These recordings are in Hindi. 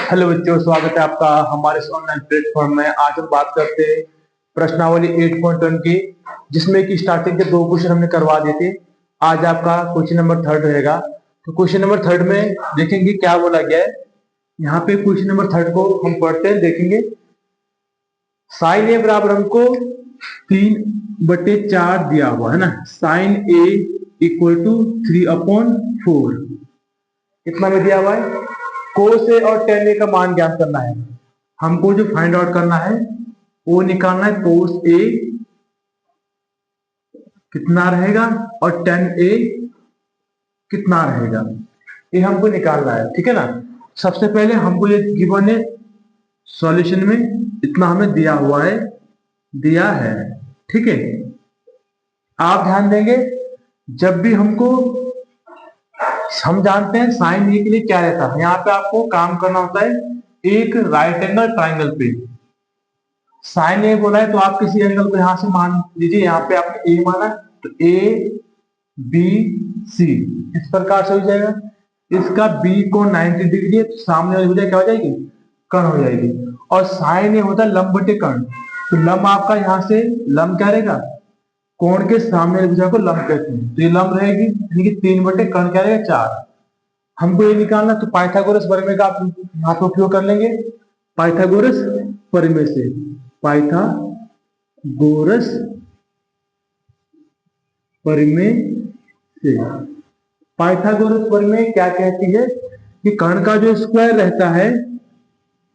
हेलो बच्चों, स्वागत है आपका हमारे इस ऑनलाइन प्लेटफॉर्म में। आज हम बात करते हैं प्रश्नावली 8.1 की, जिसमें कि स्टार्टिंग के दो क्वेश्चन हमने करवा दिए थे। आज आपका क्वेश्चन नंबर थर्ड रहेगा। तो क्वेश्चन नंबर थर्ड में देखेंगे क्या बोला गया है। यहाँ पे क्वेश्चन नंबर थर्ड को हम पढ़ते हैं, देखेंगे। साइन ए बराबर हमको 3/4 दिया हुआ है ना। साइन ए इक्वल टू 3/4 कितना में दिया हुआ है। कोस ए और टेन ए का मान ज्ञात करना है। हमको जो फाइंड आउट करना है वो निकालना है। कोस ए कितना रहेगा और टेन ए कितना रहेगा, ये हमको निकालना है। ठीक है ना। सबसे पहले हमको ये गिवन है, सॉल्यूशन में इतना हमें दिया हुआ है, दिया है। ठीक है, आप ध्यान देंगे जब भी हमको, हम जानते हैं साइन ए के लिए क्या रहता है। यहाँ पे आपको काम करना होता है एक राइट एंगल ट्राइंगल पे। साइन ए बोला है तो आप किसी एंगल को यहां से मान लीजिए। यहाँ पे आपने ए माना तो ए बी सी इस प्रकार से हो जाएगा। इसका बी को 90 डिग्री है तो सामने वाली भुजा क्या हो जाएगी, कर्ण हो जाएगी। और साइन ए होता है लंब बटे कर्ण। तो लंब आपका यहाँ से लंब क्या रहेगा, कोण के सामने वाली भुजा को लंब कहते हैं। तो ये लंब रहेगी, यानी कि 3/कर्ण क्या रहेगा 4। हमको ये निकालना तो पाइथागोरस प्रमेय का आप यहाँ पे उपयोग कर लेंगे। पाइथागोरस प्रमेय से, पाइथागोरस प्रमेय से, पाइथागोरस प्रमेय क्या कहती है कि कर्ण का जो स्क्वायर रहता है,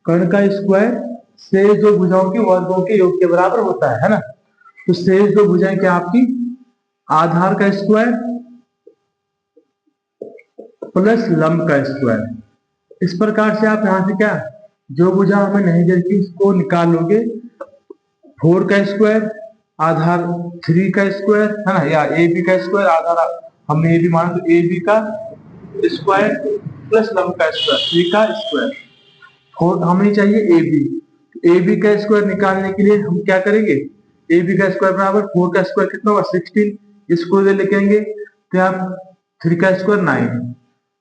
कर्ण का स्क्वायर शेष दो भुजाओं के वर्गों के योग के बराबर होता है ना। तो शेष दो भुजाएं क्या आपकी, आधार का स्क्वायर प्लस लंब का स्क्वायर। इस प्रकार से आप यहां से क्या, जो भुजा हमें नहीं देती उसको निकाल लोगे। 4 का स्क्वायर आधार 3 का स्क्वायर है ना, या ए बी का स्क्वायर आधार हमने ए बी माना तो ए बी का स्क्वायर प्लस लंब का स्क्वायर 3 का स्क्वायर। 4 हमें चाहिए ए बी। ए बी का स्क्वायर निकालने के लिए हम क्या करेंगे, ए बी का स्क्वायर बराबर 4 का स्क्वायर कितना होगा 16, इसको लिखेंगे तो आप 3 का स्क्वायर 9।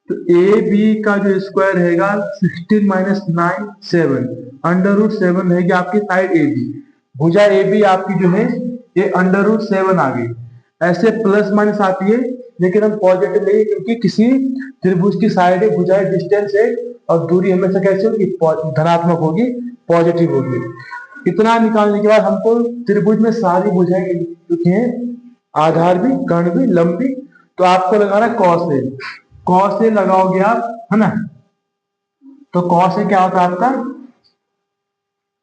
तो ए बी का जो स्क्वायर रहेगा 16 माइनस 9 7, √7 रहेगी आपकी साइड ए बी। भुजा ए बी आपकी जो है ये √7 आ गई। ऐसे प्लस माइनस आती है लेकिन हम पॉजिटिव लेंगे, क्योंकि किसी त्रिभुज की साइड है, भुजा डिस्टेंस है और दूरी हमेशा कैसे होगी, धनात्मक होगी, पॉजिटिव होगी। इतना निकालने के बाद हमको त्रिभुज में सारी भुजाएं मिल चुकी हैं, आधार भी, कर्ण भी, लंब भी। तो आपको लगाना कॉस ए। कॉस ए लगाओगे आप, है ना। तो कॉस ए क्या होता है आपका,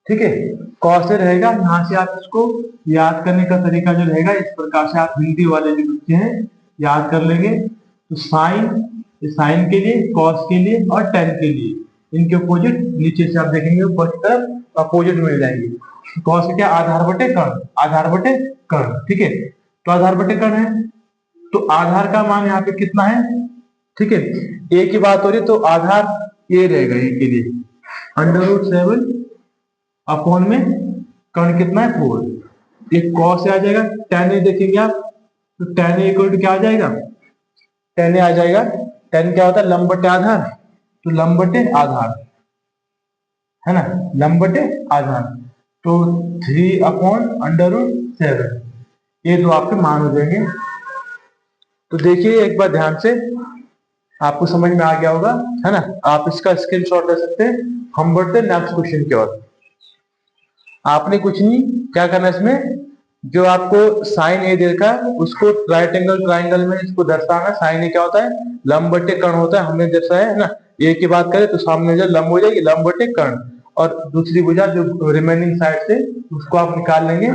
ठीक है, कॉस ए रहेगा। यहां से आप इसको याद करने का तरीका जो रहेगा इस प्रकार से, आप हिंदी वाले जो बच्चे हैं याद कर लेंगे। तो साइन, साइन के लिए, कॉस के लिए और टेन के लिए, इनके अपोजिट नीचे से आप देखेंगे ऊपर की तरफ अपोजिट मिल जाएंगे। कॉस क्या, आधार बटे कर्ण, आधार बटे कर्ण। ठीक है, तो आधार बटे कर्ण है तो आधार का मान यहाँ पे कितना है, ठीक है। ए की बात हो रही तो आधार ए रहेगा, ए के लिए √7 अपॉन में कर्ण कितना है 4। एक कॉस आ जाएगा, टेन ए देखेंगे आप तो टेन ए इक्वल टू क्या आ जाएगा, टेन ए आ जाएगा। टेन क्या होता है, लंब बटे आधार, तो लंब बटे आधार है ना, लंब बटे आधार। तो 3/√7 ये दो आपके मान हो जाएंगे। तो देखिए एक बार ध्यान से, आपको समझ में आ गया होगा, है ना। आप इसका स्क्रीनशॉट ले सकते हैं। हम बढ़ते हैं नेक्स्ट क्वेश्चन की ओर। आपने कुछ नहीं क्या करना है, इसमें जो आपको साइन ए देखा उसको राइट एंगल ट्राइंगल में इसको दर्शाना। साइन ए क्या होता है, लंब बटे कर्ण होता है, हमने दर्शाया है ना। ए की बात करें तो सामने जो लंब हो जाएगी, लंब बटे कर्ण, और दूसरी भुजा जो रिमेनिंग साइड से उसको आप निकाल लेंगे।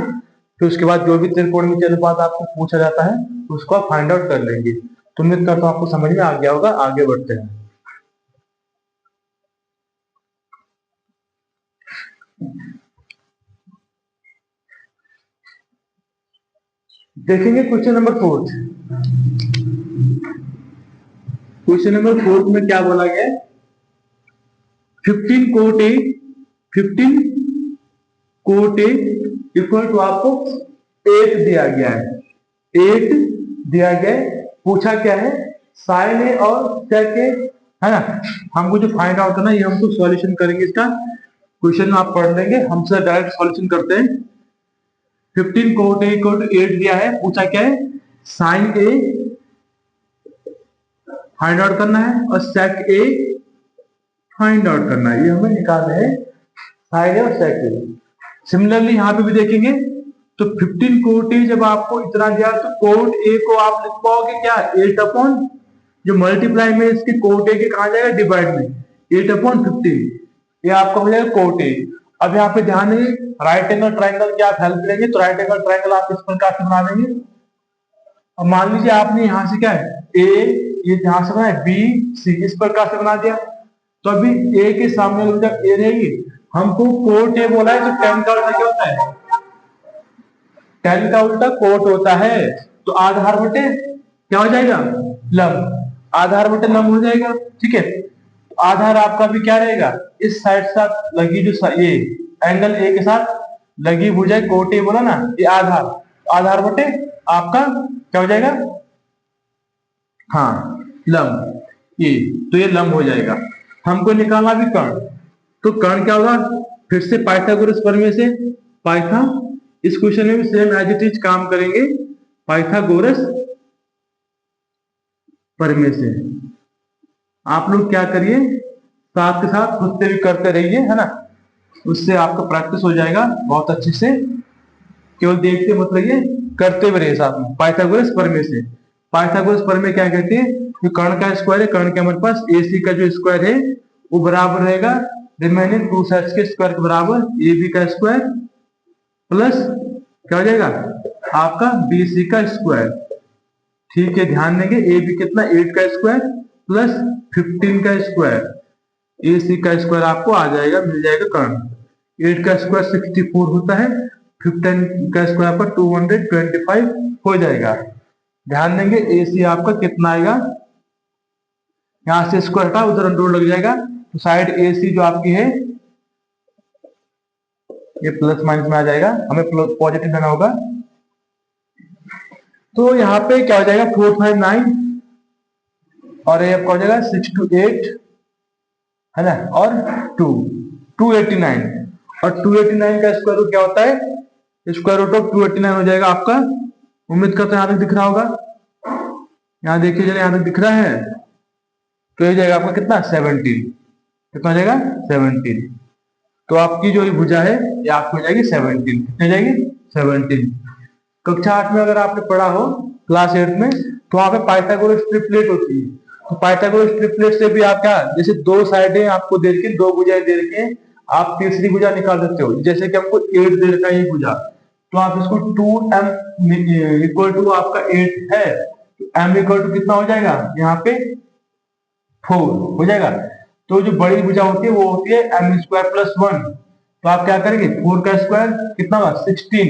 फिर उसके बाद जो भी त्रिकोणमितीय अनुपात आपको पूछा जाता है उसको आप फाइंड आउट कर लेंगे। तो उम्मीद करता हूं आपको समझ में आ गया होगा। आगे बढ़ते हैं, देखेंगे क्वेश्चन नंबर 4। क्वेश्चन नंबर 4 में क्या बोला गया है, 15 cot A, 15 cot A equal to आपको 8 दिया गया है, 8 दिया गया है। पूछा क्या है, साइन ए और सेक ए है ना। हमको जो फाइंड आउट करना है ये हमको सॉल्यूशन करेंगे इसका। क्वेश्चन आप पढ़ लेंगे, हमसे डायरेक्ट सॉल्यूशन करते हैं। 15 कोट ए इक्वल टू 8 दिया है, पूछा क्या है, साइन ए फाइंड आउट करना है और सेक ए फाइंड आउट करना है, ये हमें निकालना है साइन ए और सेक ए। सिमिलरली यहाँ पे भी देखेंगे तो 15 कोट ए जब आपको इतना दिया तो कोट ए को आप लिख पाओगे क्या, 8 अपॉन, जो मल्टीप्लाई में इसके कोट ए के कहा जाएगा डिवाइड में 8 अपॉन 15, ये आपका हो जाएगा कोट ए। अब यहाँ पे ध्यान है राइट एंगल ट्राइंगल की आप हेल्प लेंगे तो राइट एंगल ट्राइंगल आप इस प्रकार से बना देंगे। अब मान लीजिए आपने यहाँ से क्या है ए, ये ध्यान से बना है बी सी, इस प्रकार से बना दिया। तो अभी ए के सामने जब ए रहेगी, हमको कोट ए बोला है तो 10 का उल्टा क्या होता है, 10 का उल्टा कोट होता है। तो आधार बटे क्या हो जाएगा, लंब, आधार बटे लंब हो जाएगा। ठीक है, आधार आपका भी क्या रहेगा, इस साइड साथ लगी जो ये एंगल ए के साथ लगी भुजा कोट ए बोला ना, ये आधार, आधार बटे आपका क्या हो जाएगा, हाँ लंब, ये तो ये लंब हो जाएगा। हमको निकालना भी कर्ण, तो कर्ण क्या होगा, फिर से पाइथागोरस प्रमेय से पाइथा, इस क्वेश्चन में भी सेम एज इट इज काम करेंगे पाइथागोरस प्रमेय से। आप लोग क्या करिए, साथ के साथ खुद से भी करते रहिए, है ना, उससे आपका प्रैक्टिस हो जाएगा बहुत अच्छे से। केवल देखते मत रहिए, करते हुए रहिए साथ में। पाइथागोरस प्रमेय से, पाइथागोरस प्रमेय क्या कहते हैं, जो कर्ण का स्क्वायर है, कर्ण के हमारे पास AC का जो स्क्वायर है वो बराबर रहेगा रिमेनिंग टू साइड्स के स्क्वायर के बराबर AB का स्क्वायर प्लस क्या हो जाएगा आपका BC का स्क्वायर। ठीक है, ध्यान देंगे AB कितना 8 का स्क्वायर प्लस 15 का स्क्वायर, AC का स्क्वायर आपको आ जाएगा, मिल जाएगा कर्ण। 8 का स्क्वायर 64 होता है, 15 का स्क्वायर पर 225 हो जाएगा। ध्यान देंगे AC आपका कितना आएगा, यहां से स्क्वायर हटा उधर अंडर लग जाएगा, तो साइड AC जो आपकी है ये प्लस माइनस में आ जाएगा, हमें पॉजिटिव लेना होगा। तो यहाँ पे क्या हो जाएगा 459 और ये आपका हो जाएगा 628, है ना, और 289, और 289 का स्क्वायर रूट क्या होता है, स्क्वायर रूट ऑफ 289 हो जाएगा आपका। उम्मीद करते हैं यहाँ तक दिख रहा होगा, यहाँ देखिए जरा यहाँ तक दिख रहा है, तो ये जाएगा आपका कितना 17, कितना हो जाएगा 17। तो आपकी जो भुजा है ये आपको हो जाएगी 17, कितनी हो जाएगी 17। कक्षा 8 में अगर आपने पढ़ा हो क्लास 8 में, तो वहां पे पाइथागोरस ट्रिपलेट होती है। तो पाइथागोरस ट्रिपलेट से भी आप क्या, जैसे दो साइडें आपको दे रखी, दो भुजाएं दे रखी हैं, आप तीसरी भुजा निकाल सकते हो। जैसे कि हमको 8 दे रखा है ये भुजा, तो आप इसको 2m इक्वल टू आपका 8 है, तो m इक्वल टू कितना हो जाएगा यहाँ पे 4 हो जाएगा। तो जो बड़ी भुजा होती है वो होती है m स्क्वायर प्लस 1, तो आप क्या करेंगे 4 का स्क्वायर कितना होगा 16,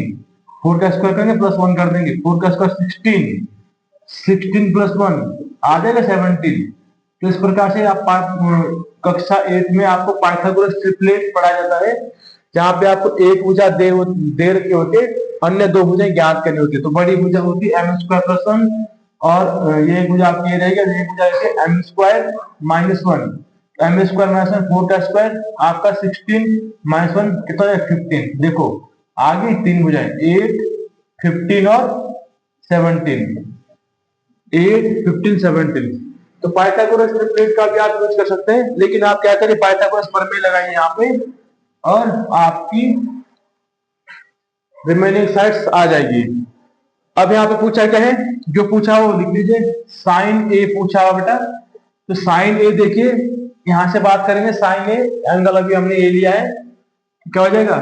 4 का स्क्वायर करेंगे प्लस 1 कर देंगे, 4 का स्क्वायर 16, 16 प्लस 1 आ जाएगा 17। तो इस प्रकार से आप कक्षा 8 में आपको पाइथागोरस ट्रिपलेट पढ़ाया जाता है, जहां पे आपको एक भुजा दे रखी होती है, अन्य दो भुजाएं ज्ञात करनी होती है। तो बड़ी भुजा होती है m स्क्वायर प्लस 1, और ये भुजा आपकी रहेगा, ये भुजा है m square minus 1, m square minus 1 4 का स्क्वायर आपका 16 माइनस 1 कितना है 15। देखो आगे तीन भुजाएं 8 15 और 17, 8 15 17। तो पाइथागोरस ट्रिपलेट का भी आप यूज कर सकते हैं, लेकिन आप क्या करें पाइथागोरस प्रमेय लगाइए यहाँ पे और आपकी रिमेनिंग साइड्स आ जाएगी। अब यहाँ पे पूछा क्या है, जो पूछा वो लिख लीजिए, साइन ए पूछा हुआ बेटा। तो साइन ए देखिए, यहां से बात करेंगे साइन ए, एंगल अभी हमने ए लिया है, क्या हो जाएगा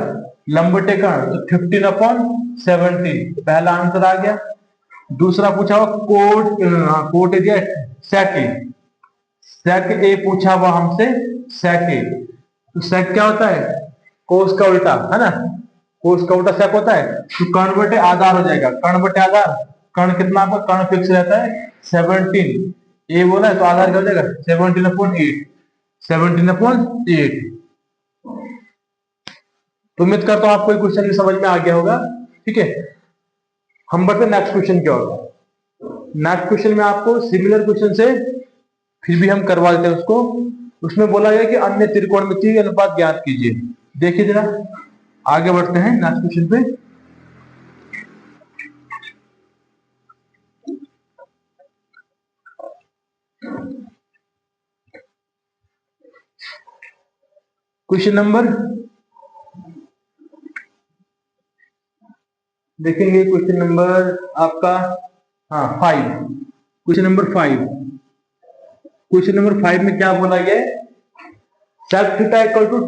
लंब बटे कर्ण, तो 15/17 पहला आंसर आ गया। दूसरा पूछा हुआ कोट ए दिया सेक ए, सेक ए पूछा हुआ हमसे सेक ए, तो सेक क्या होता है कोस का उल्टा, है ना, कोस का उल्टा सेक होता है। तो कर्ण बटे आधार हो जाएगा, कर्ण बटे आधार, कर्ण कितना आपका कर्ण फिक्स रहता है 17, ए बोला है तो आधार क्या हो जाएगा 17/8, 17/8। तो उम्मीद करता हूं आपको ये क्वेश्चन समझ में आ गया होगा। ठीक है, हम बढ़ते नेक्स्ट क्वेश्चन क्या होगा। नेक्स्ट क्वेश्चन में आपको सिमिलर क्वेश्चन से फिर भी हम करवा देते हैं उसको। उसमें बोला गया कि अन्य त्रिकोणमितीय अनुपात ज्ञात कीजिए। देखिए जरा, आगे बढ़ते हैं नेक्स्ट क्वेश्चन पे। क्वेश्चन नंबर देखेंगे, क्वेश्चन नंबर आपका, हाँ 5, क्वेश्चन नंबर 5। क्वेश्चन नंबर 5 में क्या बोला गया है, sec थीटा इक्वल टू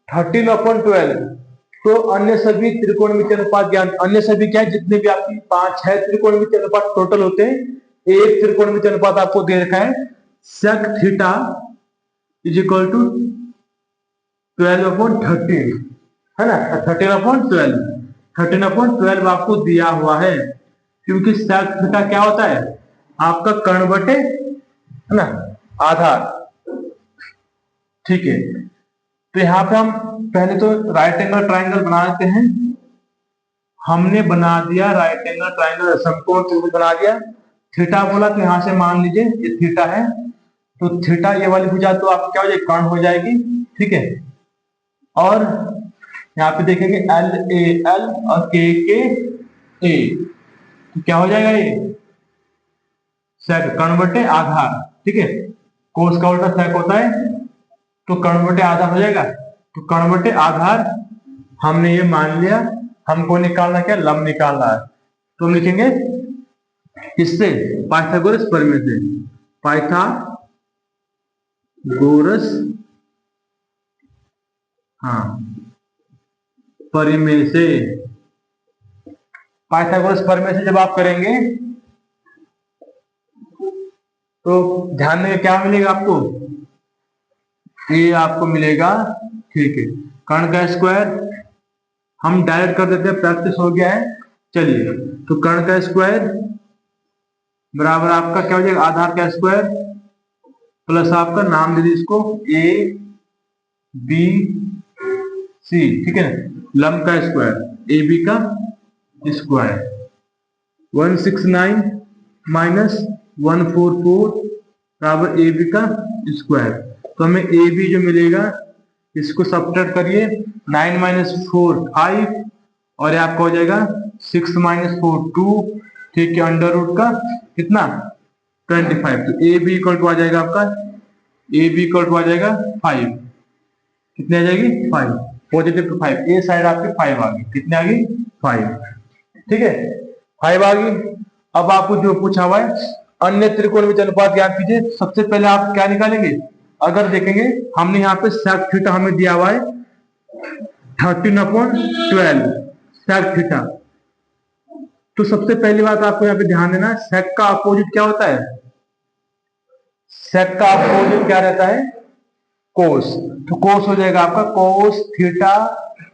13/12। तो अन्य सभी त्रिकोणमितीय अनुपात ज्ञान, अन्य सभी क्या है, जितने भी आपकी 5-6 त्रिकोणमितीय अनुपात टोटल होते हैं, एक त्रिकोणमितीय अनुपात आपको दे रखा है, sec theta is equal to 12/13, है ना, 13/12, 13/12 आपको दिया हुआ है। क्योंकि sec थीटा क्या होता है, आपका कर्ण बटे, है ना, आधार। ठीक है, तो यहां पे हम पहले तो राइट एंगल ट्राइंगल बना देते हैं। हमने बना दिया राइट एंगल ट्राइंगल, समकोण त्रिभुज बना दिया। थीटा बोला तो यहां से मान लीजिए ये थीटा है, तो थीटा ये वाली भुजा तो आपको क्या हो जाएगी, कर्ण हो जाएगी। ठीक है, और यहाँ पे देखेंगे एल ए एल और के ए, तो क्या हो जाएगा, ये सेक कर्ण बटे आधार। ठीक है, कोस का उल्टा सेक होता है, तो कर्ण बटे आधार हो जाएगा। तो कर्ण बटे आधार हमने ये मान लिया। हमको निकालना क्या, लंब निकालना है। तो हम लिखेंगे इससे पाइथागोरस प्रमेय से, पाइथागोरस, हाँ, प्रमेय से, पाइथागोरस प्रमेय से जब आप करेंगे तो ध्यान में क्या मिलेगा आपको, ये आपको मिलेगा। ठीक है, कर्ण का स्क्वायर हम डायरेक्ट कर देते हैं, प्रैक्टिस हो गया है। चलिए, तो कर्ण का स्क्वायर बराबर आपका क्या हो जाएगा, आधार का स्क्वायर प्लस आपका नाम दे दीजिए इसको ए बी सी। ठीक है, लंब का स्क्वायर ए बी का स्क्वायर 169 माइनस 144 बराबर ए बी का स्क्वायर। तो हमें ए बी जो मिलेगा, इसको सब्ट्रैक्ट करिए, 9 माइनस 4 5, और ये आपका हो जाएगा 6 माइनस 4 2। ठीक है, अंडर रूट का कितना 25। तो ए बी इक्वल टू आ जाएगा आपका, ए बी इक्वल टू आ जाएगा 5। कितने आ जाएगी 5, पॉजिटिव टू 5, ए साइड आपकी 5 आ गई। कितने आ गई 5। ठीक है, 5 आ गई। अब आपको जो पूछा हुआ है अन्य त्रिकोणमितीय अनुपात ज्ञात कीजिए। सबसे पहले आप क्या निकालेंगे, अगर देखेंगे हमने यहाँ पे सेक थीटा हमें दिया हुआ है 13/12 सेक थीटा। तो सबसे पहली बात आपको यहाँ पे ध्यान देना, सेक का अपोजिट क्या होता है, सेक का अपोजिट क्या रहता है, कोस। तो कोस हो जाएगा आपका कोस थीटा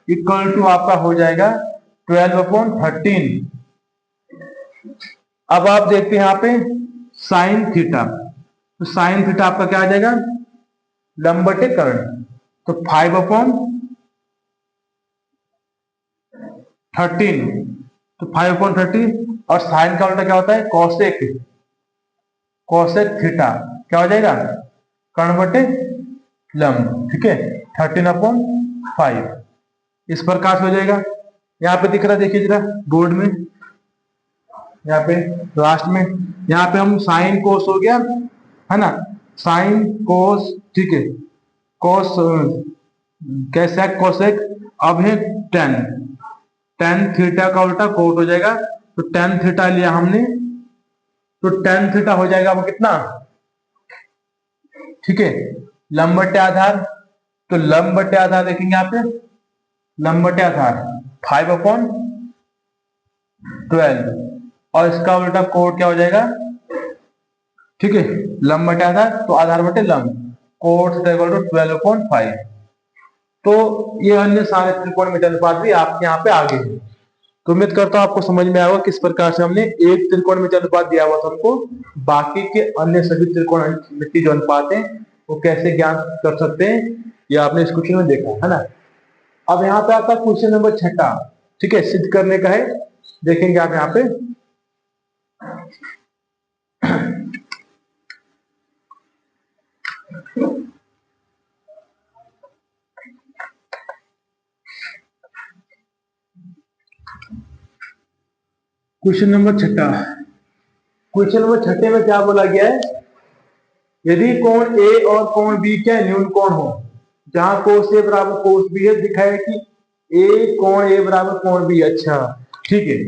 इक्वल टू आपका हो जाएगा 12/13। अब आप देखते हैं यहाँ पे साइन थीटा, तो साइन थीटा आपका क्या आ जाएगा, लंब बटे कर्ण। तो 5/13, तो 5/13, और साइन का उल्टा क्या होता है, कॉसेक, कॉसेक थीटा क्या हो जाएगा, कर्ण बटे लंब। ठीक है, 13/5 इस प्रकार से हो जाएगा। यहाँ पे दिख रहा है, देखिए जरा बोर्ड में, यहाँ पे लास्ट में, यहाँ पे हम साइन कोस हो गया, है ना, साइन कोस। ठीक है, कोस कैसे कोसेक, अब है टेन, टेन थीटा का उल्टा कोट हो जाएगा। तो टेन थीटा लिया हमने, तो टेन थीटा हो जाएगा वो कितना, ठीक है, लंब बटे आधार। तो लंब बटे आधार देखेंगे यहाँ पे, लंब बटे आधार 5/12, और इसका उल्टा कोट क्या हो जाएगा, ठीक है, लंब बटे आधार, तो आधार बटे लंब, कोट 12/5। तो ये अन्य सारे त्रिकोणमितीय अनुपात भी आपके यहाँ पे आ गए हैं। तो उम्मीद करता हूं आपको समझ में आया होगा किस प्रकार से हमने एक त्रिकोणमितीय अनुपात दिया हुआ था हमको, बाकी के अन्य सभी त्रिकोणमितीय जो अनुपात हैं वो कैसे ज्ञान कर सकते हैं, ये आपने इस क्वेश्चन में देखा, है ना। अब यहाँ पे आपका क्वेश्चन नंबर 6, ठीक है, सिद्ध करने का है। देखेंगे आप यहाँ पे, क्वेश्चन नंबर छठा। क्वेश्चन नंबर छठे में क्या बोला गया है, यदि कोण ए और कोण बी क्या न्यून कोण हो, जहां कोस ए बराबर कोस बी है, दिखाया कि ए कोण ए बराबर कोण बी। अच्छा ठीक है,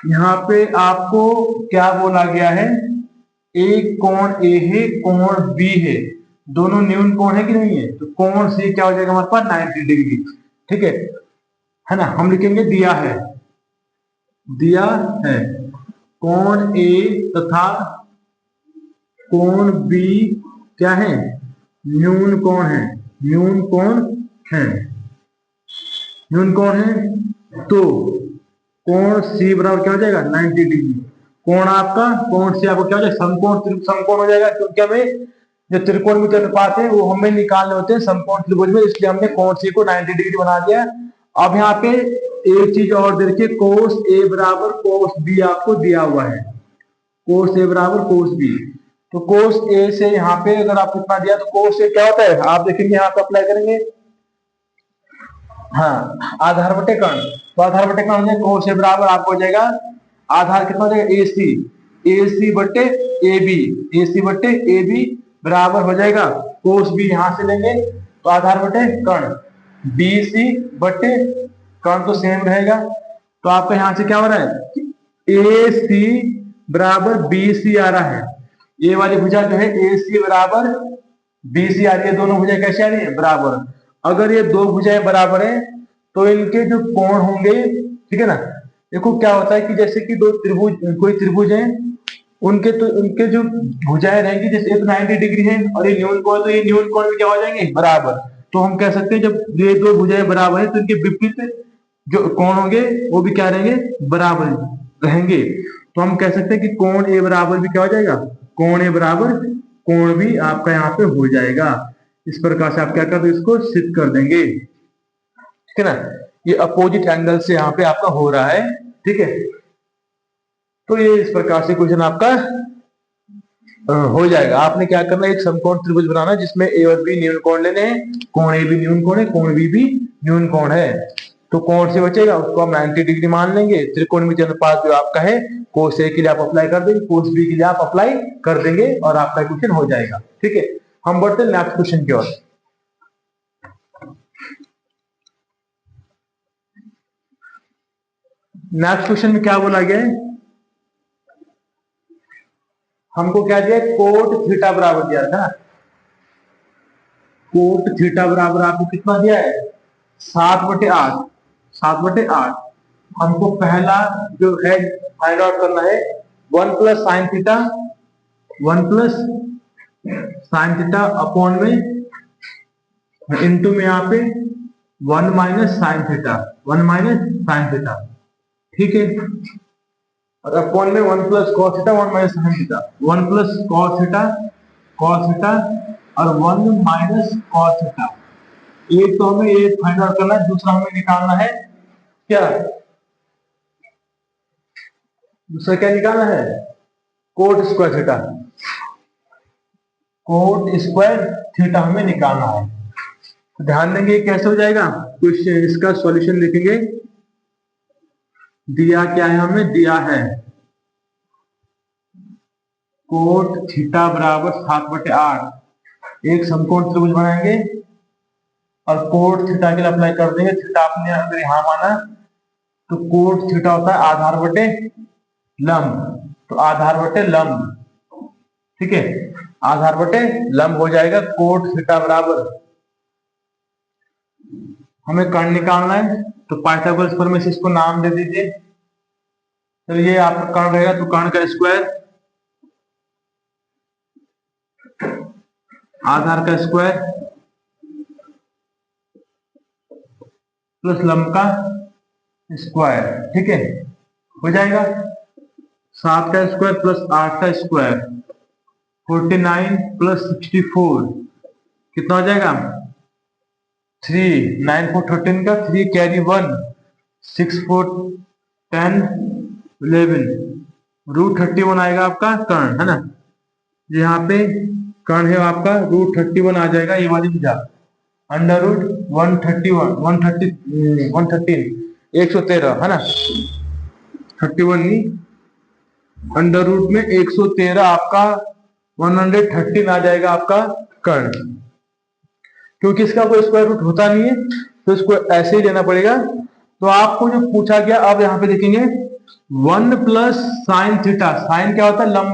यहाँ पे आपको क्या बोला गया है, एक कोण ए है कोण बी है, दोनों न्यून कोण है कि नहीं है, तो कोण से क्या हो जाएगा हमारे पास 90 डिग्री। ठीक है ना, हम लिखेंगे दिया है, दिया है कोण ए तथा कोण बी क्या है, न्यून कोण है, न्यून कोण है, न्यून कोण है। तो कोण सी बराबर क्या हो जाएगा 90 डिग्री। कोण आपका, कोण सी आपको क्या हो जाएगा समकोण, समकोण हो जाएगा, क्योंकि हमें जो त्रिकोणमितीय अनुपात है वो हमें निकालने होते हैं समकोण त्रिभुज में, इसलिए हमने कोण सी को 90 डिग्री बना दिया। अब यहाँ पे एक चीज और देखिए, कोस ए बराबर कोस बी आपको दिया हुआ है, कोस ए बराबर कोस बी। तो कोस ए से यहाँ पे अगर आपको इतना दिया तो कोस ए क्या होता है, आप देखेंगे यहाँ पे अप्लाई करेंगे, हाँ आधार बटे कर्ण, तो आधार बटे कर्ण हो जाएगा कोस ए बराबर आपको हो जाएगा आधार कितना हो जाएगा ए सी, ए सी बटे ए बी, ए सी बटे ए बी बराबर हो जाएगा कोस बी, यहां से लेंगे तो आधार बटे कर्ण, बी सी बटे कर्ण तो सेम रहेगा। तो आपका यहां से क्या हो रहा है, ए सी बराबर बी सी आ रहा है, ये वाली भुजा जो है ए सी बराबर बी सी आ रही है, दोनों भुजाएं कैसे आ रही है बराबर। अगर ये दो भुजाएं बराबर है तो इनके जो कोण होंगे, ठीक है ना, देखो क्या होता है कि जैसे कि दो त्रिभुज, कोई त्रिभुज है, उनके जो भुजाएं रहेंगी, जैसे एक 90 डिग्री है और ये न्यून कोण, तो ये न्यून कोण भी क्या हो जाएंगे बराबर। तो हम कह सकते हैं जब ये दो भुजाएं बराबर है तो इनके विपरीत जो कोण होंगे वो भी क्या रहेंगे बराबर रहेंगे। तो हम कह सकते हैं कि कोण ए बराबर भी क्या हो जाएगा, कोण ए बराबर कोण भी आपका यहाँ पे हो जाएगा। इस प्रकार से आप क्या कर दो, इसको सिद्ध कर देंगे, ठीक है ना। ये अपोजिट एंगल से यहाँ पे आपका हो रहा है, ठीक है। तो ये इस प्रकार से क्वेश्चन आपका हो जाएगा। आपने क्या करना है, एक समकोण त्रिभुज बनाना है जिसमें ए और बी न्यून कोण लेने हैं, कोण ए भी न्यून कोण है, कोण बी भी न्यून कोण है। तो कोण से बचेगा उसको हम 90 डिग्री मान लेंगे। त्रिकोणमितीय अनुपात जो आपका है कोस ए के लिए आप अप्लाई कर देंगे, कोस बी के लिए आप अप्लाई कर देंगे और आपका क्वेश्चन हो जाएगा, ठीक है। हम बढ़ते हैं नेक्स्ट क्वेश्चन की ओर। नेक्स्ट क्वेश्चन में क्या बोला गया है, हमको क्या दिया, कोट थीटा बराबर दिया था, कोट थीटा बराबर आपको कितना दिया है 7/8, 7/8। हमको पहला जो है फाइंड आउट करना है 1 plus sine theta, 1 plus sine theta upon में इंटू में यहाँ पे 1 minus sine theta, 1 minus sine theta, ठीक है। और अपॉन में 1 plus cos theta, 1 minus sine theta, 1 plus cos theta, cos theta और 1 माइनस कॉस थीटा। एक तो हमें ये फाइंड आउट करना है, दूसरा हमें निकालना है क्या, दूसरा क्या निकालना है, coat square theta, coat square theta हमें निकालना है। तो ध्यान देंगे कैसे हो जाएगा क्वेश्चन, इसका सॉल्यूशन लिखेंगे। दिया क्या है, हमें दिया है कोट थीटा बराबर 7/8। एक समकोण त्रिभुज बनाएंगे और कोट थीटा के लिए अप्लाई कर देंगे। थीटा आपने अगर यहां माना तो कोट थीटा होता है आधार बटे लंब, तो आधार बटे लंब, ठीक है, आधार बटे लंब हो जाएगा। कोट थीटा बराबर, हमें कर्ण निकालना है तो पाइथागोरस प्रमेय से इसको नाम दे दीजिए। तो ये आपका कर्ण रहेगा, तो कर्ण का स्क्वायर, आधार का स्क्वायर प्लस लंब का स्क्वायर, ठीक है, हो जाएगा। 7 का स्क्वायर प्लस 8 का स्क्वायर 49 प्लस 64 कितना हो जाएगा 3, 9 4 13 का 3 कैरी 1, 6 4 10 11 √31 आएगा आपका कर्ण, है ना। यहाँ पे कर्ण है आपका √31 आ जाएगा, ये वाली भुजा √131 113 113 113 है ना, 31 नहीं अंडर रूट में 113 आपका 113 आ जाएगा आपका कर्ण। क्योंकि इसका कोई स्क्वायर रूट होता नहीं है तो इसको ऐसे ही लेना पड़ेगा। तो आपको जो पूछा गया, अब यहां पे देखेंगे 1 प्लस साइन थीटा, साइन क्या होता है, लंब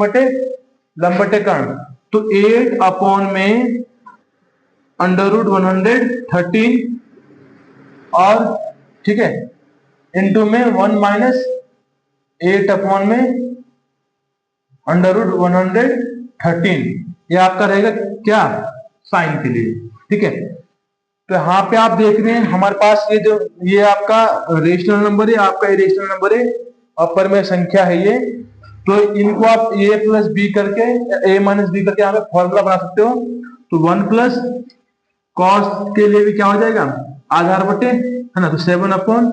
बटे कर्ण। तो 8 अपॉन में अंडर रूट 113 और ठीक है इंटू में 1 माइनस 8 अपॉन में अंडर रूट 113, ये आपका रहेगा क्या, साइन के लिए। ठीक है, तो यहाँ पे आप देख रहे हैं हमारे पास ये आपका रेशनल नंबर है, आपका इरेशनल नंबर है, अपर में संख्या है ये। तो इनको आप a प्लस बी करके, a माइनस बी करके यहाँ पे फॉर्मूला बना सकते हो। तो 1 प्लस कॉस के लिए भी क्या हो जाएगा, आधार बटे, है ना, तो 7 अपॉन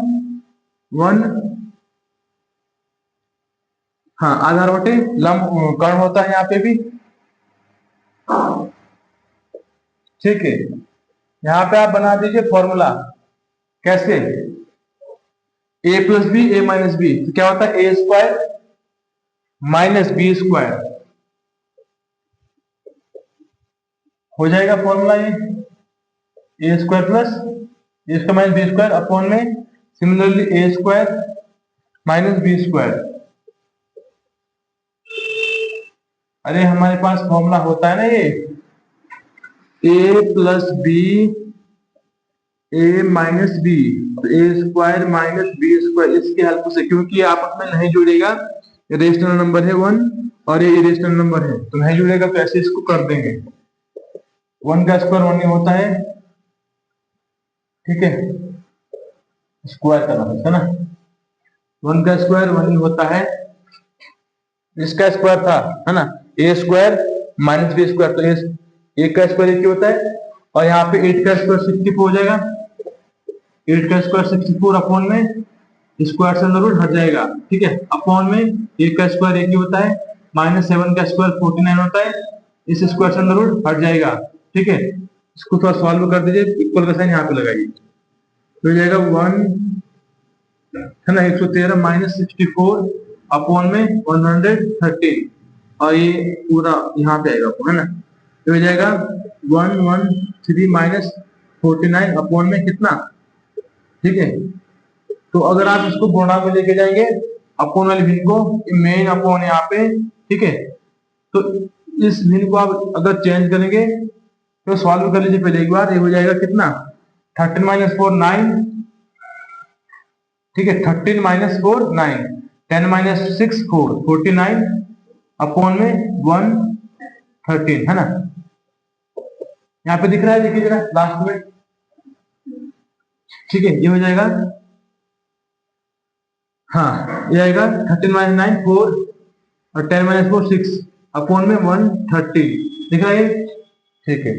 1, हाँ आधार बटे लंब कर्ण होता है यहाँ पे भी। ठीक है, यहाँ पे आप बना दीजिए फॉर्मूला, कैसे, a plus B A minus B, तो क्या होता है A square minus B square, हो जाएगा फॉर्मूला ये, A square plus A square minus B square upon में similarly A square minus B square. अरे हमारे पास फॉर्मूला होता है ना ये, A plus B A minus B, A square minus B square, इसके हेल्प से, क्योंकि आपस में नहीं जुड़ेगा, रेशनल नंबर है 1 और ये इरेशनल नंबर है तो नहीं जुड़ेगा, तो ऐसे इसको कर देंगे। 1 का स्क्वायर 1 ही होता है, ठीक है, स्क्वायर का नाम है ना, 1 का स्क्वायर 1 ही होता है, इसका स्क्वायर था, है ना, ए स्क्वायर माइनस बी स्क्वायर, तो ए का स्क्वायर 1 होता है, और यहाँ पे 8 का स्क्वायर 64 हो जाएगा, 8 का स्क्वायर 64 अपॉन में स्क्वायर से अंदर रूट हट जाएगा, ठीक है, अपॉन में 1 का स्क्वायर 1 ही होता है, माइनस 7 का स्क्वायर 49 होता है, इस स्क्वायर से अंदर रूट हट जाएगा, ठीक है। इसको थोड़ा सॉल्व कर दीजिए, इक्वल का साइन यहाँ पे लगाइए, तो हो जाएगा 1, है ना, 113 माइनस 64 अपॉन में 113, और ये पूरा यहाँ पे आएगा, है ना, तो हो जाएगा 113 माइनस 49 अपॉन में कितना, ठीक है। तो अगर आप इसको पूर्णांक में लेके जाएंगे, अपॉन वाले भिन्न को, मेन अपॉन यहाँ पे, ठीक है, तो इस भिन्न को आप अगर चेंज करेंगे तो सॉल्व कर लीजिए पहले एक बार, ये हो जाएगा कितना, 13 माइनस 4 9, ठीक है, 13 माइनस 4 9, 10 माइनस 6 4 49 अपॉन में 113, है ना, यहाँ पे दिख रहा है, देखिए जरा लास्ट में, ठीक है, ये हो जाएगा, हाँ ये आएगा 13 माइनस 9 4 और 10 माइनस 4 6 अपॉन में 130, दिख रहा है, ठीक है।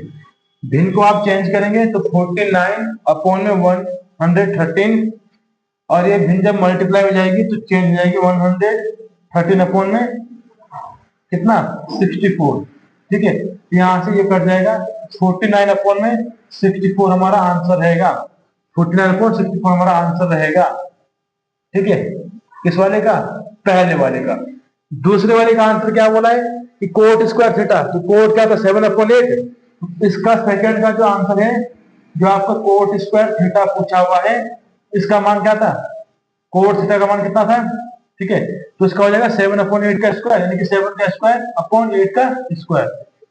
भिन्न को आप चेंज करेंगे तो 49 अपॉन में 113, और ये भिन्न जब मल्टीप्लाई हो जाएगी तो चेंज हो जाएगी 113 अपॉन में कितना, 64, ठीक है, यहां से ये कट जाएगा, 49 अपॉन में 64 हमारा आंसर रहेगा, 49 अपॉन 64 हमारा आंसर रहेगा, ठीक है, किस वाले का, पहले वाले का। दूसरे वाले का आंसर क्या बोला है कि कोट स्क्वायर थीटा, तो कोट क्या था 7/8, इसका सेकंड का जो आंसर है, जो आपका कोट स्क्वायर थीटा पूछा हुआ है, इसका मान क्या था, कोट थीटा का मान कितना था, ठीक है, तो इसका हो जाएगा 7/8 का स्क्वायर, यानी कि 7 का स्क्वायर अपॉन 8 का स्क्वायर,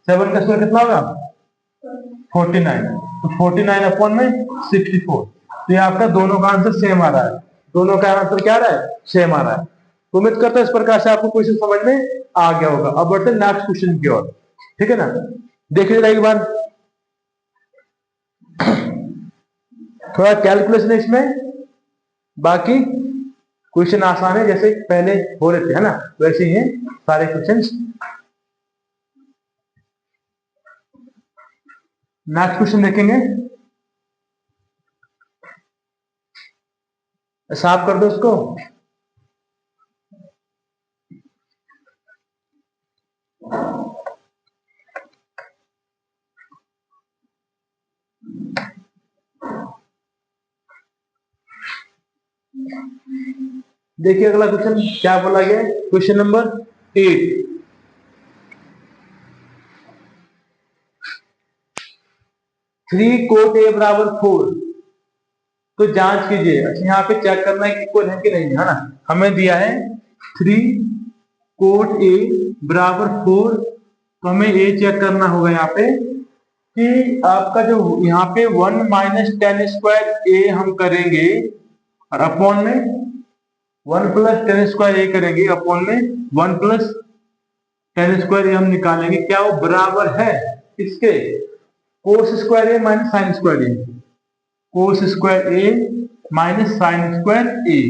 7 का स्क्वायर कितना होगा 49, तो 49 अपॉन में 64, तो ये आपका दोनों का आंसर सेम आ रहा है, दोनों का आंसर क्या आ रहा है, सेम आ रहा है। तो उम्मीद करता हूं इस प्रकार से आपको क्वेश्चन समझ में आ गया होगा। अब बढ़ते हैं नेक्स्ट क्वेश्चन की ओर, ठीक है ना, देखिए एक बार, थोड़ा कैलकुलेशन है इसमें, बाकी क्वेश्चन आसान है, जैसे पहले हो रहे थे, है ना, वैसे ही है सारे क्वेश्चन। नेक्स्ट क्वेश्चन देखेंगे, साफ कर दो उसको, देखिए अगला क्वेश्चन क्या बोला गया, question number 8। Three cot A बराबर 4। तो जांच कीजिए, अच्छा यहाँ पे चेक करना है कि इक्वल है कि नहीं, है ना। हमें दिया है 3 कोट ए बराबर 4, तो हमें ये चेक करना होगा यहाँ पे कि आपका जो यहाँ पे 1 माइनस टेन स्क्वायर ए हम करेंगे और अपॉन में 1 प्लस टेन स्क्वायर ए करेंगे, अपॉन में 1 प्लस टेन स्क्वायर ए हम निकालेंगे, क्या वो बराबर है इसके कोस स्क्वायर ए माइनस साइन स्क्वायर ए, कोस स्क्वायर ए माइनस साइन स्क्वायर ए।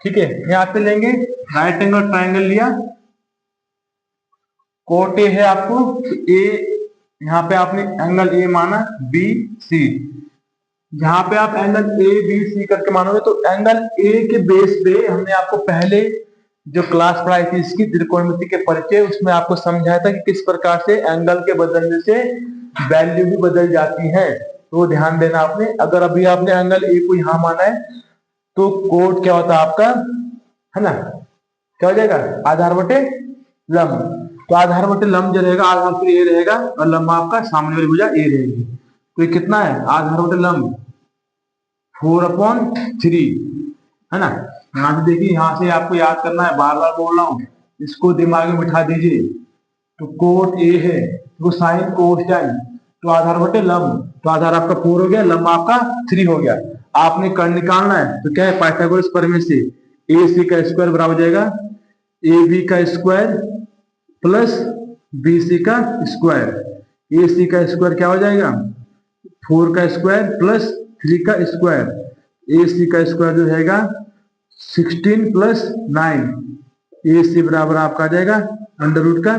ठीक है, यहाँ पे लेंगे राइट एंगल ट्राइंगल लिया, कोट ए है आपको ए, यहाँ पे आपने एंगल ए माना बी सी, जहां पे आप एंगल ए बी सी करके मानोगे तो एंगल ए के बेस पे हमने आपको पहले जो क्लास पढ़ाई थी इसकी त्रिकोणमिति के परिचय, उसमें आपको समझाया था कि किस प्रकार से एंगल के बदलने से वैल्यू भी बदल जाती है, तो ध्यान देना आपने। अगर अभी आपने एंगल ए को यहां माना है तो कोट क्या होता है आपका, है ना, क्या हो जाएगा आधार बटे लंब। तो आधार बटे लंब जो रहेगा, आधार फिर ए रहेगा और लंब आपका सामने वाली भुजा ए रहेगी। तो ये कितना है आधार बटे लंब 4/3, है ना। यहाँ से देखिए, यहाँ से आपको याद करना है, बार बार बोल रहा हूँ, इसको दिमाग में बिठा दीजिए। तो कोट ए है तो साइन कोस टेन, तो आधार बटे लंब, तो आधार आपका 4 हो गया, लंब आपका 3 हो गया। आपने कर्ण निकालना है तो क्या है पाइथागोरस प्रमेय से ए सी का स्क्वायर बराबर हो जाएगा ए बी का स्क्वायर प्लस बी सी का स्क्वायर। ए सी का स्क्वायर क्या हो जाएगा 4 का स्क्वायर प्लस 3 का स्क्वायर। ए सी का स्क्वायर जो रहेगा 16 प्लस 9, ए सी बराबर आपका आ जाएगा अंडर रूट का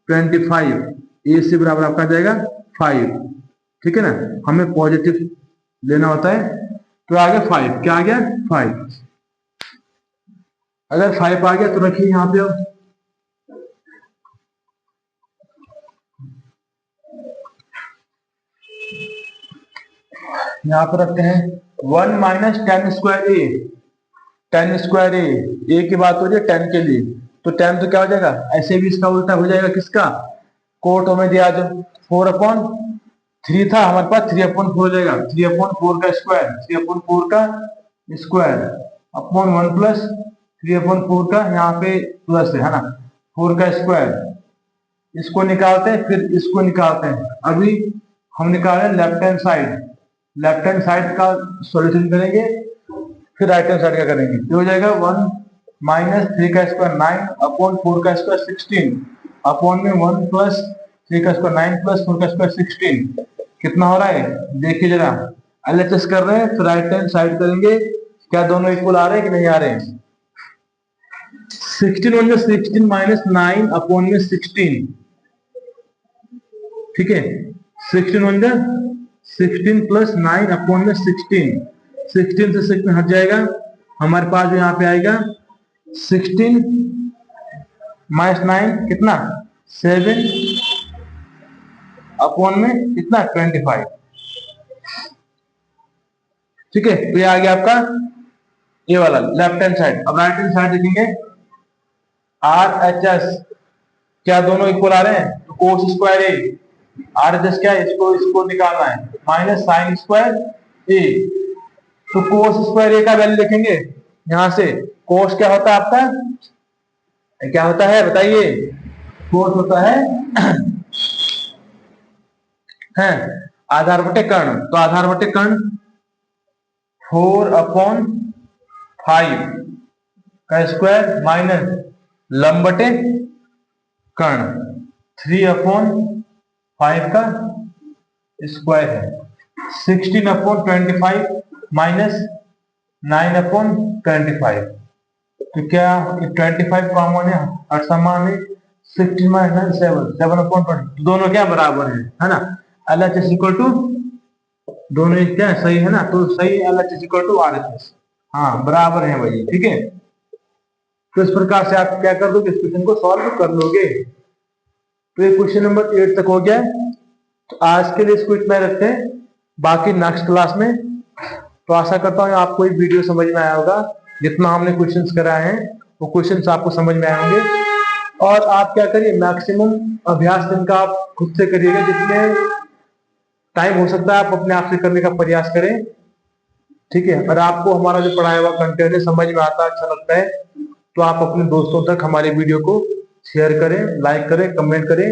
25, ए सी बराबर आपका आ जाएगा 5। ठीक है ना, हमें पॉजिटिव लेना होता है, तो आ गया 5, क्या आ गया 5। अगर 5 आ गया तो रखिए यहाँ पे, अब यहाँ पर रखते हैं 1 माइनस टेन स्क्वायर ए, टेन स्क्वायर ए की बात हो रही है 10 के लिए, तो 10 तो क्या हो जाएगा, ऐसे भी इसका उल्टा हो जाएगा, किसका कोट हमें दिया जो 4/3 था हमारे पास 3/4 हो जाएगा, 3/4 का स्क्वायर, 3/4 का स्क्वायर अपॉन 1 प्लस 3/4 का यहाँ पे प्लस है ना 4 का स्क्वायर। इसको निकालते हैं फिर इसको निकालते हैं, अभी हम निकाल रहे हैं left hand side, left hand side का सॉल्यूशन करेंगे, फिर राइट हैंड साइड का करेंगे। तो हो जाएगा 1 माइनस 3 का स्क्वायर 9 अपॉन 4 का स्क्वायर 16 अपॉन में 1 प्लस 3 का स्क्वायर 9 प्लस 4 का स्क्वायर 16, कितना हो रहा है देखिए जरा, एलएचएस कर रहे हैं फिर राइट हैंड साइड करेंगे, क्या दोनों इक्वल आ रहे हैं कि नहीं आ रहे हैं। 16 1 16 माइनस 9 अपॉन में 16, ठीक है, 16 1 16 प्लस 9 अपॉन में 16, 16 से 16 हट जाएगा, हमारे पास यहाँ पे आएगा 16 माइनस 9 कितना 7 अपॉन में कितना 25। ठीक है, तो ये आ गया आपका ये वाला लेफ्ट हैंड साइड। अब राइट हैंड साइड देखेंगे आर एच एस, क्या दोनों इक्वल आ रहे हैं, तो कोस स्क्वायर ए, आर एच एस क्या है, इसको निकालना है, माइनस साइन स्क्वायर ए, तो कोस स्क्वायर ए का वैल्यू लिखेंगे यहां से, कोस क्या होता है आपका, क्या होता है बताइए, कोस होता है आधार बटे कर्ण, तो आधार बटे कर्ण 4/5 का स्क्वायर माइनस लंब बटे कर्ण 3/5 का स्क्वायर है, 16/25 माइनस 9/25, तो क्या 25 कॉमन है और समान है 16 माइनस 7/20, दोनों क्या बराबर है ना, LHS इक्वल टू दोनों क्या सही है ना, तो सही LHS इक्वल टू RHS, हाँ बराबर है भाई, ठीक है। तो इस प्रकार से आप क्या कर दोगे, इस क्वेश्चन को सॉल्व कर लोगे। तो ये क्वेश्चन नंबर 8 तक हो गया, तो आज के लिए इसको इतना रखते हैं, बाकी नेक्स्ट क्लास में, तो आशा करता हूँ आपको ये वीडियो समझ में आया होगा, जितना हमने क्वेश्चंस कराए हैं वो क्वेश्चंस आपको समझ में आएंगे। और आप क्या करिए, मैक्सिमम अभ्यास दिन का आप खुद से करिएगा, जितने टाइम हो सकता है आप अपने आप से करने का प्रयास करें, ठीक है। अगर आपको हमारा जो पढ़ाया हुआ कंटेंट है समझ में आता है, अच्छा लगता है, तो आप अपने दोस्तों तक हमारे वीडियो को शेयर करें, लाइक करें, कमेंट करें,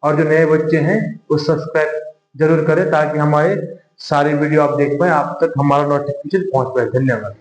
और जो नए बच्चे हैं वो सब्सक्राइब जरूर करें, ताकि हमारे सारे वीडियो आप देख पाए, आप तक हमारा नोटिफिकेशन पहुंच पाए। धन्यवाद।